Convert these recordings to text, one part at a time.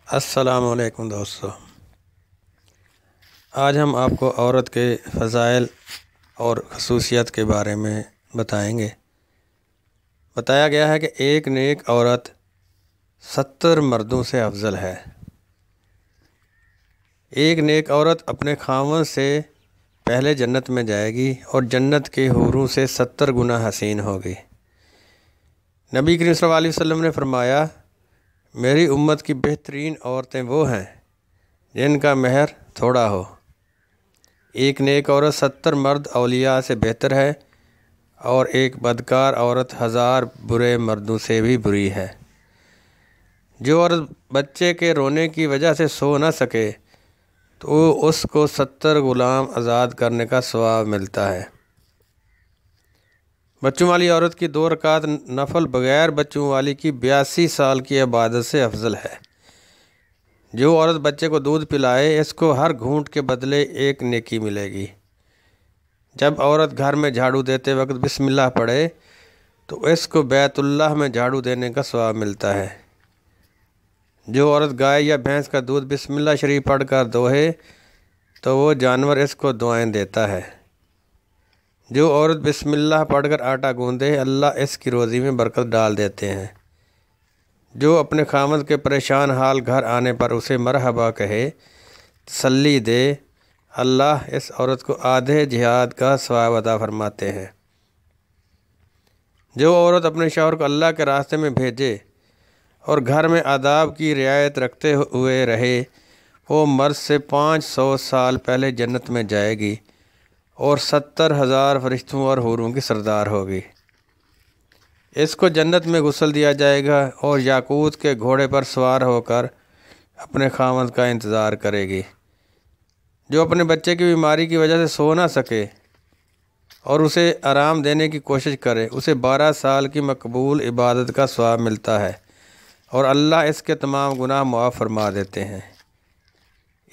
السلام علیکم دوستو، آج ہم آپ کو عورت کے فضائل اور خصوصیت کے بارے میں بتائیں گے۔ بتایا گیا ہے کہ ایک نیک عورت 70 مردوں سے افضل ہے۔ ایک نیک عورت اپنے خاوند سے پہلے جنت میں جائے گی اور جنت کے حوروں سے 70 گنا حسین ہوگی۔ نبی کریم صلی اللہ علیہ وسلم نے فرمایا، میری امت کی بہترین عورتیں وہ ہیں جن کا مہر تھوڑا ہو۔ ایک نیک عورت 70 مرد اولیاء سے بہتر ہے اور ایک بدکار عورت 1000 برے مردوں سے بھی بری ہے۔ جو عورت بچے کے رونے کی وجہ سے سو نہ سکے تو اس کو 70 غلام آزاد کرنے کا ثواب ملتا ہے۔ بچوں والی عورت کی 2 رکعت نفل بغیر بچوں والی کی 82 سال کی عبادت سے افضل ہے۔ جو عورت بچے کو دودھ پلائے اس کو ہر گھونٹ کے بدلے 1 نیکی ملے گی۔ جب عورت گھر میں جھاڑو دیتے وقت بسم اللہ پڑھے تو اس کو بیت اللہ میں جھاڑو دینے کا ثواب ملتا ہے۔ جو عورت گائے یا بھینس کا دودھ بسم اللہ شریف پڑھ کر دوہے تو وہ جانور اس کو دعائیں دیتا ہے۔ جو عورت بسم اللہ پڑھ کر آٹا گوندے اللہ اس کی روزی میں برکت ڈال دیتے ہیں۔ جو اپنے خاوند کے پریشان حال گھر آنے پر اسے مرحبا کہے، تسلی دے، اللہ اس عورت کو آدھے جہاد کا ثواب عطا فرماتے ہیں۔ جو عورت اپنے شوہر کو اللہ کے راستے میں بھیجے اور گھر میں آداب کی رعایت رکھتے ہوئے رہے، وہ مرد سے 500 سال پہلے جنت میں جائے گی اور 70,000 فرشتوں اور حوروں کی سردار ہوگی۔ اس کو جنت میں غسل دیا جائے گا اور یاقوت کے گھوڑے پر سوار ہو کر اپنے خاوند کا انتظار کرے گی۔ جو اپنے بچے کی بیماری کی وجہ سے سو نہ سکے اور اسے آرام دینے کی کوشش کرے، اسے 12 سال کی مقبول عبادت کا ثواب ملتا ہے اور اللہ اس کے تمام گناہ معاف فرما دیتے ہیں۔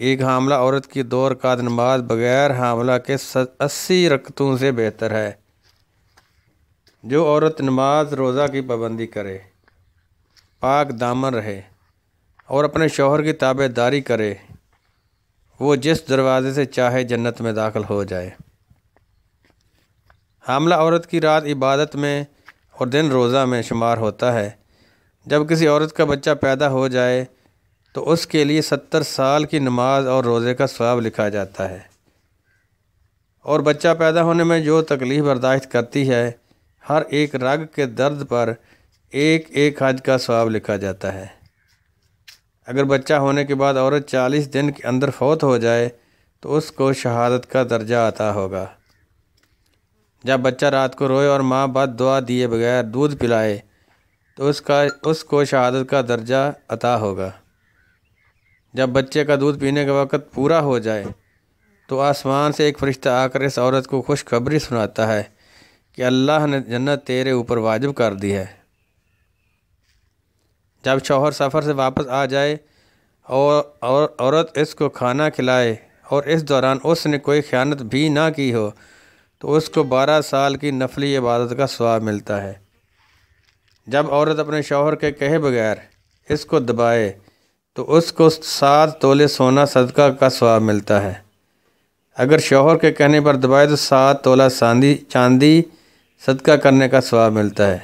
ایک حاملہ عورت کی 2 رکعت نماز بغیر حاملہ کے 80 رکعتوں سے بہتر ہے۔ جو عورت نماز روزہ کی پابندی کرے، پاک دامن رہے اور اپنے شوہر کی تابع داری کرے، وہ جس دروازے سے چاہے جنت میں داخل ہو جائے۔ حاملہ عورت کی رات عبادت میں اور دن روزہ میں شمار ہوتا ہے۔ جب کسی عورت کا بچہ پیدا ہو جائے تو اس کے لیے 70 سال کی نماز اور روزے کا ثواب لکھا جاتا ہے، اور بچہ پیدا ہونے میں جو تکلیف برداشت کرتی ہے، ہر ایک رگ کے درد پر ایک حج کا ثواب لکھا جاتا ہے۔ اگر بچہ ہونے کے بعد عورت 40 دن کے اندر فوت ہو جائے تو اس کو شہادت کا درجہ عطا ہوگا۔ جب بچہ رات کو روئے اور ماں بد دعا دیے بغیر دودھ پلائے تو اس کو شہادت کا درجہ عطا ہوگا۔ جب بچے کا دودھ پینے کا وقت پورا ہو جائے تو آسمان سے ایک فرشتہ آ کر اس عورت کو خوشخبری سناتا ہے کہ اللہ نے جنت تیرے اوپر واجب کر دی ہے۔ جب شوہر سفر سے واپس آ جائے اور عورت اس کو کھانا کھلائے اور اس دوران اس نے کوئی خیانت بھی نہ کی ہو تو اس کو 12 سال کی نفلی عبادت کا ثواب ملتا ہے۔ جب عورت اپنے شوہر کے کہے بغیر اس کو دبائے تو اس کو 7 تولے سونا صدقہ کا ثواب ملتا ہے۔ اگر شوہر کے کہنے پر دبائے تو 7 تولہ چاندی صدقہ کرنے کا ثواب ملتا ہے۔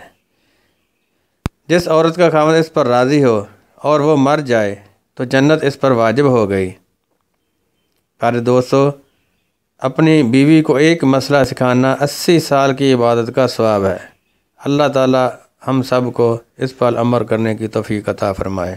جس عورت کا خاوند اس پر راضی ہو اور وہ مر جائے تو جنت اس پر واجب ہو گئی۔ پیارے دوستو، اپنی بیوی کو ایک مسئلہ سکھانا 80 سال کی عبادت کا ثواب ہے۔ اللہ تعالی ہم سب کو اس پر عمل کرنے کی توفیق عطا فرمائے۔